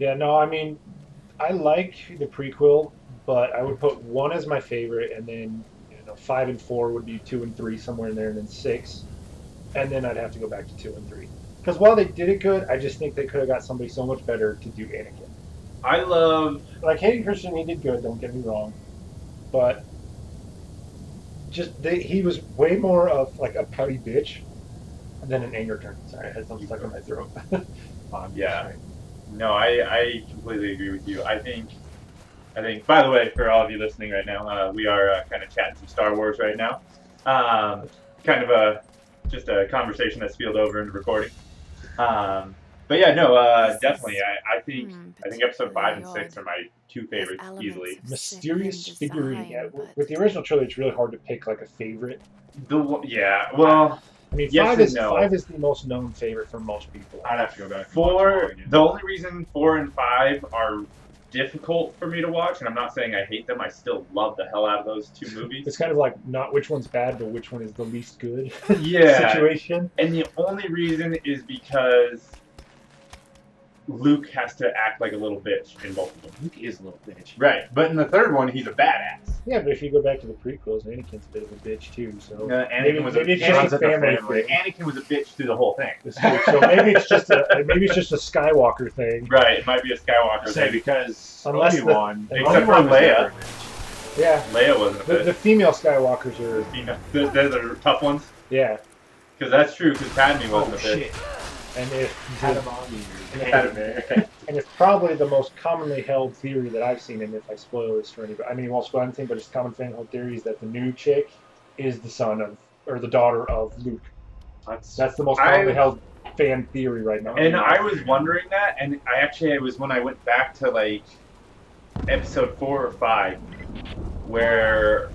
Yeah, no, I mean, I like the prequel, but I would put one as my favorite, and then five and four would be two and three somewhere in there, and then six, and then I'd have to go back to two and three. Because while they did it good, I just think they could have got somebody so much better to do Anakin. I love. Like Hayden Christian, he did good. Don't get me wrong, but he was way more of like a pouty bitch than an anger turn. Sorry, I had something stuck in my throat. Yeah. No, I completely agree with you. I think. By the way, for all of you listening right now, we are kind of chatting some Star Wars right now. Kind of just a conversation that spilled over into recording. But yeah, no, definitely. I think episode 5 and 6 are my two favorites easily. Mysterious figurine. Yeah, with the original trilogy, it's really hard to pick like a favorite. Yeah, well, I mean, yes five and is no. five is the most known favorite for most people. I'd have to go back. The only reason 4 and 5 are difficult for me to watch, and I'm not saying I hate them, I still love the hell out of those two movies. It's kind of like not which one's bad, but which one is the least good Yeah. situation. And the only reason is because Luke has to act like a little bitch in both of them. Luke is a little bitch. Right, but in the third one, he's a badass. Yeah, but if you go back to the prequels, Anakin's a bit of a bitch too. So Anakin was maybe it's just a family thing. Anakin was a bitch through the whole thing. So maybe it's just a Skywalker thing. Right, it might be a Skywalker Say thing. because Unless Obi-Wan, except for Leia. Yeah, Leia wasn't a bitch. the female Skywalkers are. They're the tough ones. Yeah. Because that's true. Because Padme wasn't a bitch. shit. And and it's probably the most commonly held theory that I've seen, and if I spoil this for anybody, I mean, I won't spoil anything, but it's common fan held theory is that the new chick is the son of, or the daughter of Luke. That's the most commonly held fan theory right now. And I was wondering that, and it was when I went back to like episode 4 or 5, where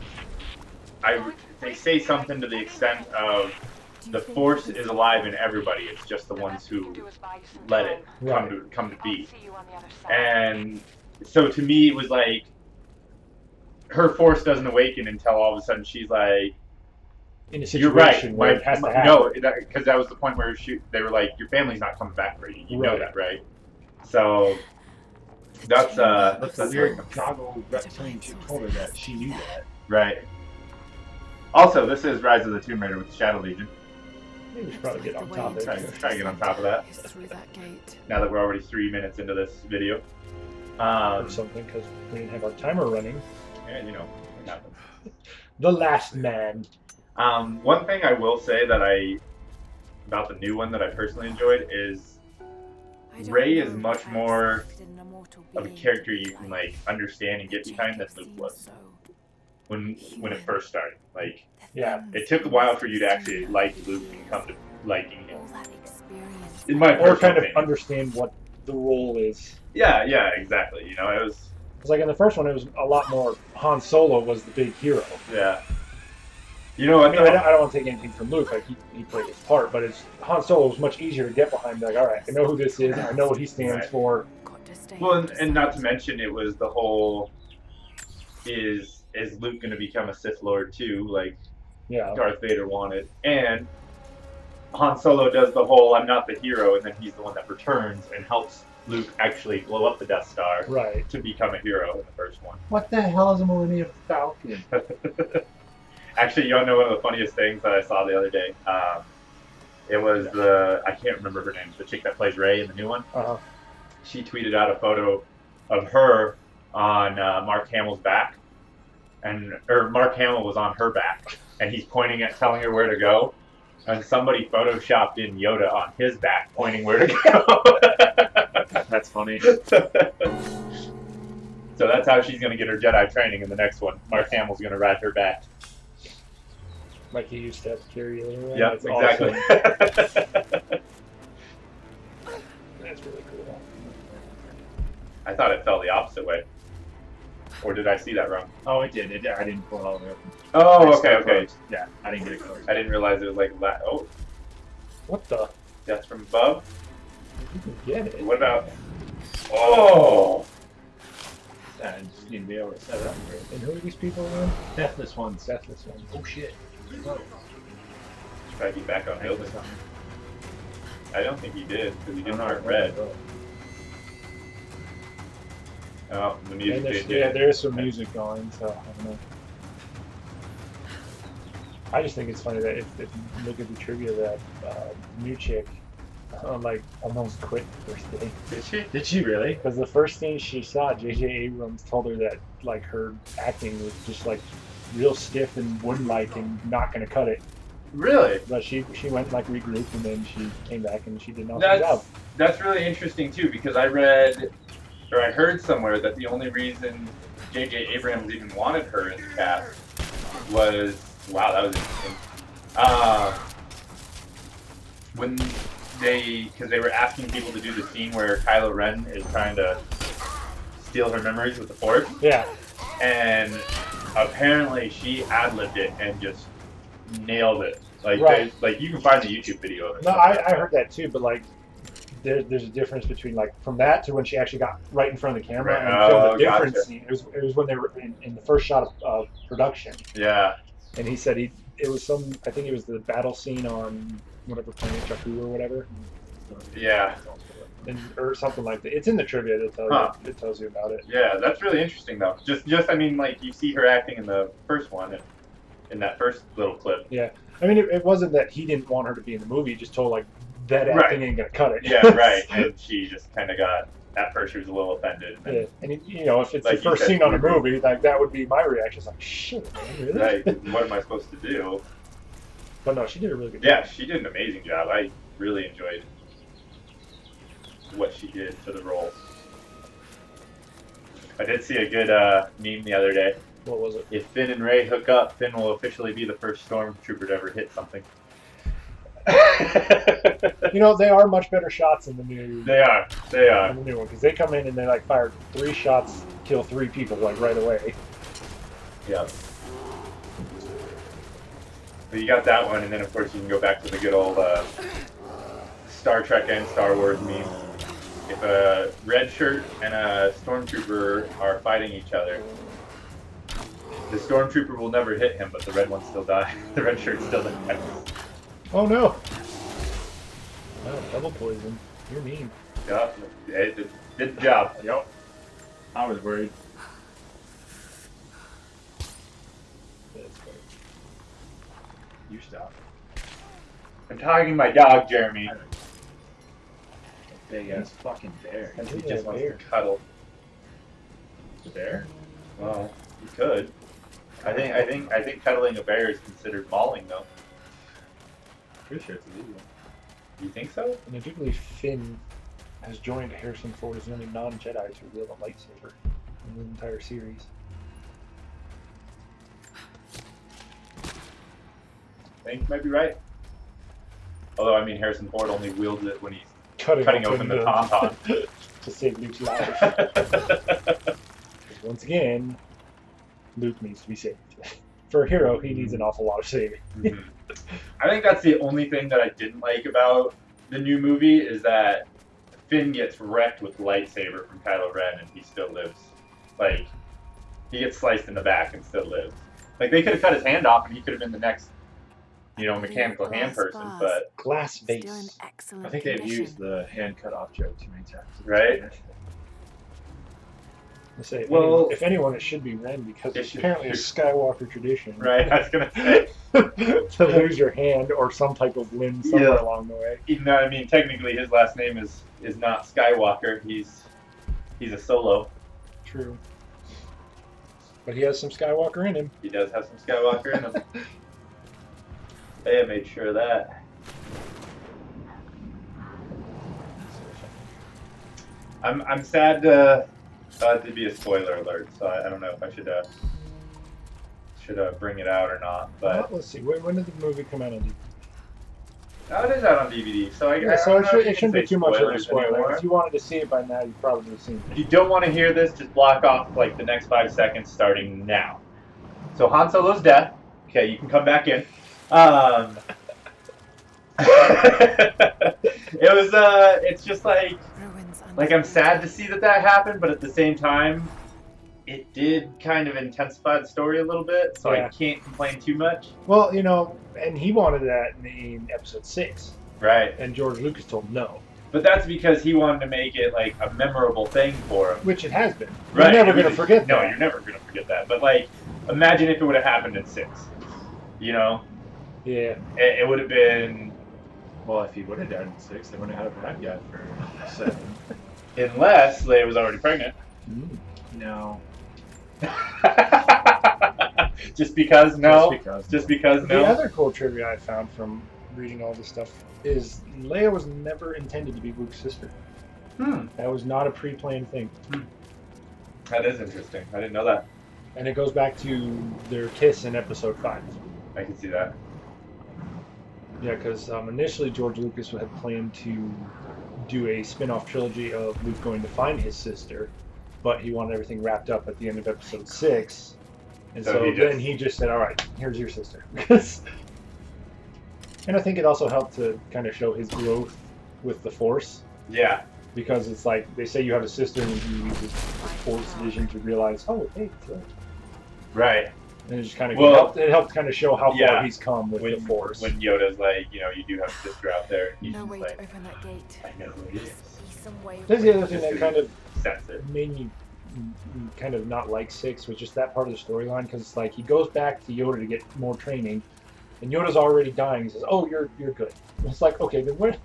they say something to the extent of the Force is alive in everybody. It's just the ones who let it come to be. And so to me, it was like her Force doesn't awaken until all of a sudden she's like, in a situation where it has to happen. No, because that was the point where they were like, your family's not coming back for you. You know that, right? So that's weird Drago reptilian chick told her that she knew that. Right. Also, this is Rise of the Tomb Raider with the Shadow Legion. Maybe we should probably get on top of it. Try to get on top of that. Now that we're already 3 minutes into this video. Or something, because we didn't have our timer running. And it happens. The Last Man. One thing I will say about the new one that I personally enjoyed is Rey is much more of a character you can like understand and get behind than Luke was when it first started. Like, yeah, it took a while for you to actually like Luke and come to liking him. In my or kind opinion. of understand what the role is. Yeah, exactly. It was. It's like in the first one, it was a lot more. Han Solo was the big hero. Yeah. I mean, I don't want to take anything from Luke. Like he played his part, but Han Solo was much easier to get behind. Like, all right, I know who this is. I know what he stands for. Well, and not to mention, it was the whole is Luke going to become a Sith Lord too? Like, yeah, Darth Vader wanted, and Han Solo does the whole "I'm not the hero," and then he's the one that returns and helps Luke actually blow up the Death Star, right, to become a hero in the first one. What the hell is a Millennium Falcon? Actually, you want to know one of the funniest things that I saw the other day? It was I can't remember her name, the chick that plays Rey in the new one. Uh-huh. She tweeted out a photo of her on Mark Hamill's back, or Mark Hamill was on her back, and he's pointing at, telling her where to go, and somebody photoshopped in Yoda on his back, pointing where to go. That's funny. So that's how she's going to get her Jedi training in the next one. Mark Hamill's going to ride her back. Like he used to have to carry it around. Yeah, exactly. Awesome. That's really cool. I thought it fell the opposite way. Or did I see that wrong? Oh, it did. I didn't pull it all the way open. Oh, okay. Yeah, I didn't get it closed. I didn't realize it was like oh, What the? that's from above. You can get it. What about? Oh, I just need to be able to set it up for it. And who are these people again? Deathless ones. Deathless ones. Oh shit. Oh. try to be back on building. I don't think he did because he didn't mark red. Oh, the music. And there's, they yeah, did. there's some music going, so I don't know. I just think it's funny that if you look at the trivia, that new chick, like, almost quit the first day. Did she? Did she really? Because the first thing she saw, J.J. Abrams told her that, like, her acting was just, like, real stiff and wouldn't and not going to cut it. Really? But she went, like, regrouped, and then she came back and she did an awesome job. That's really interesting too, because I read or I heard somewhere that the only reason J.J. Abrams even wanted her in the cast was that was interesting. When because they were asking people to do the scene where Kylo Ren is trying to steal her memories with the Force. Yeah. And apparently she ad-libbed it and just nailed it. Like, right. Like you can find the YouTube video of it. No, I heard that too, but like, there's a difference between like from that to when she actually got right in front of the camera Right. and filmed a different Gotcha. scene. It was when they were in the first shot of production. Yeah. And he said it was I think it was the battle scene on whatever planet, Jakku or whatever. Yeah. Or something like that. It's in the trivia that tells you about it. Yeah, that's really interesting though. Just I mean, like you see her acting in the first one, in that first little clip. Yeah, I mean, it wasn't that he didn't want her to be in the movie. He just told like that acting ain't gonna cut it. Yeah, right. And she just kind of got. At first, she was a little offended. Yeah. And you know, if it's like the first scene on a movie, like that would be my reaction. It's like, shit, man, really? Right. What am I supposed to do? But no, she did a really good job. Yeah, she did an amazing job. I really enjoyed what she did for the role. I did see a good meme the other day. What was it? If Finn and Rey hook up, Finn will officially be the first stormtrooper to ever hit something. You know, they are much better shots in the new. They are. In the new one, because they come in and they like fire 3 shots, kill 3 people like right away. Yeah. So you got that one, and then of course you can go back to the good old Star Trek and Star Wars meme. If a red shirt and a stormtrooper are fighting each other, the stormtrooper will never hit him, but the red one still dies. The red shirt still dies. Oh no! Oh, double poison. You're mean. Yeah, it did the job. Yep. I was worried. That's funny. You stop. I'm talking to my dog, Jeremy, Big ass fucking bear. and he Yeah, just wants bear. to cuddle. The bear? Well, you could. I think cuddling a bear is considered mauling, though. Pretty sure it's illegal. You think so? And I do believe Finn has joined Harrison Ford as the only non-Jedi to wield a lightsaber in the entire series. I think you might be right. Although, I mean, Harrison Ford only wields it when he's Cutting open the tauntaun. to save Luke's life. 'Cause once again, Luke needs to be saved. For a hero, he needs an awful lot of saving. Mhm. I think that's the only thing that I didn't like about the new movie is that Finn gets wrecked with the lightsaber from Kylo Ren and he still lives. Like, he gets sliced in the back and still lives. Like, they could have cut his hand off and he could have been the next, mechanical hand person, but... Glass Still in base. excellent I think they've condition. used the hand cut off joke too many times. Right? I say, Well- if anyone, it should be Ren because It it's should- apparently a Skywalker tradition. Right, I was gonna say. To lose your hand or some type of limb somewhere Yeah. along the way. Even though, I mean, technically his last name is not Skywalker, he's a Solo. True. But he has some Skywalker in him. He does have some Skywalker in him. They have made sure of that. I'm sad to be a spoiler alert, so I don't know if I should bring it out or not. But Let's see. When did the movie come out on DVD? now it is out on DVD, so I Yeah, guess so it shouldn't be too much of a spoiler. anymore. If you wanted to see it by now, you've probably seen If it. you don't want to hear this, just block off like the next 5 seconds starting now. So Han Solo's death. Okay, you can come back in. It was it's just like Ruins I'm sad to see that happened, but at the same time, it did kind of intensify the story a little bit, so Yeah. I can't complain too much. Well, and he wanted that in episode 6, Right. and George Lucas told no. But that's because he wanted to make it like a memorable thing for him. Which it has been. Right. You're never going to forget No, that. you're never going to forget that. But like, imagine if it would have happened in 6. You know, Yeah. it would have been. Well, if he would have died in 6, they wouldn't have had a bad guy for 7. Unless Leia was already pregnant. No. Just because no. Just because The other cool trivia I found from reading all this stuff is Leia was never intended to be Luke's sister. That was not a pre-planned thing. That is interesting. I didn't know that. And it goes back to their kiss in episode 5. I can see that. Yeah, because initially George Lucas had planned to do a spin-off trilogy of Luke going to find his sister, but he wanted everything wrapped up at the end of episode 6. And so then he just said, all right, here's your sister. And I think it also helped to kind of show his growth with the Force. Yeah. Because it's like, they say you have a sister, and he uses Force vision to realize, oh, hey, it's right. Right. And it just kind of Well, it helped kind of show how yeah. far he's come with the Force. When Yoda's like, you know, you do have a sister out there. He's No just way like, to open that gate. I know who it is. Be some way. That's the other thing that kind of Sensitive. made me kind of not like 6 was just that part of the storyline, because it's like he goes back to Yoda to get more training, and Yoda's already dying. He says, "Oh, you're good." And it's like, okay, then what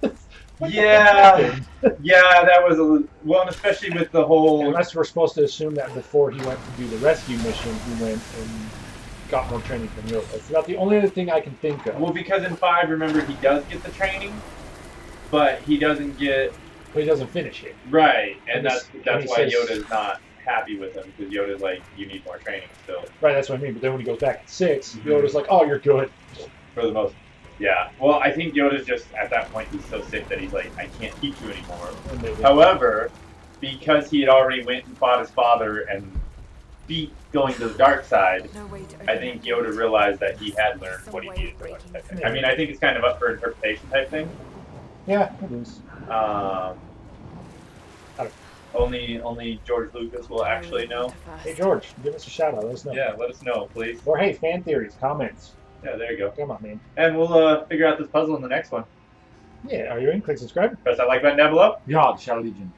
Yeah, yeah, that was well, and especially with the whole. Unless we're supposed to assume that before he went to do the rescue mission, he went and got more training from Yoda. That's about the only other thing I can think of. Well, because in 5, remember, he does get the training, but he doesn't get But he doesn't finish it. right, and And that's he why says- Yoda's not happy with him, because Yoda's like, you need more training still. Right, that's what I mean. But then when he goes back at 6, Mhm. Yoda's like, "Oh, you're good." For the most. Yeah. Well, I think Yoda's just at that point he's so sick that he's like, I can't teach you anymore. And they- However, because he had already went and fought his father and beat going to the dark side, No way to open I think that gate. Yoda realized that he had learned what he needed to learn. Type thing. I mean, I think it's kind of up for interpretation type thing. Yeah, it is. Only George Lucas will actually know. Hey, George, give us a shout out. Let us know. Yeah, let us know, please. Or hey, fan theories, comments. Yeah, there you go. Come on, man. And we'll figure out this puzzle in the next one. Yeah, are you in? Click subscribe. Press that like button down below. Ja, the Shadow Legion.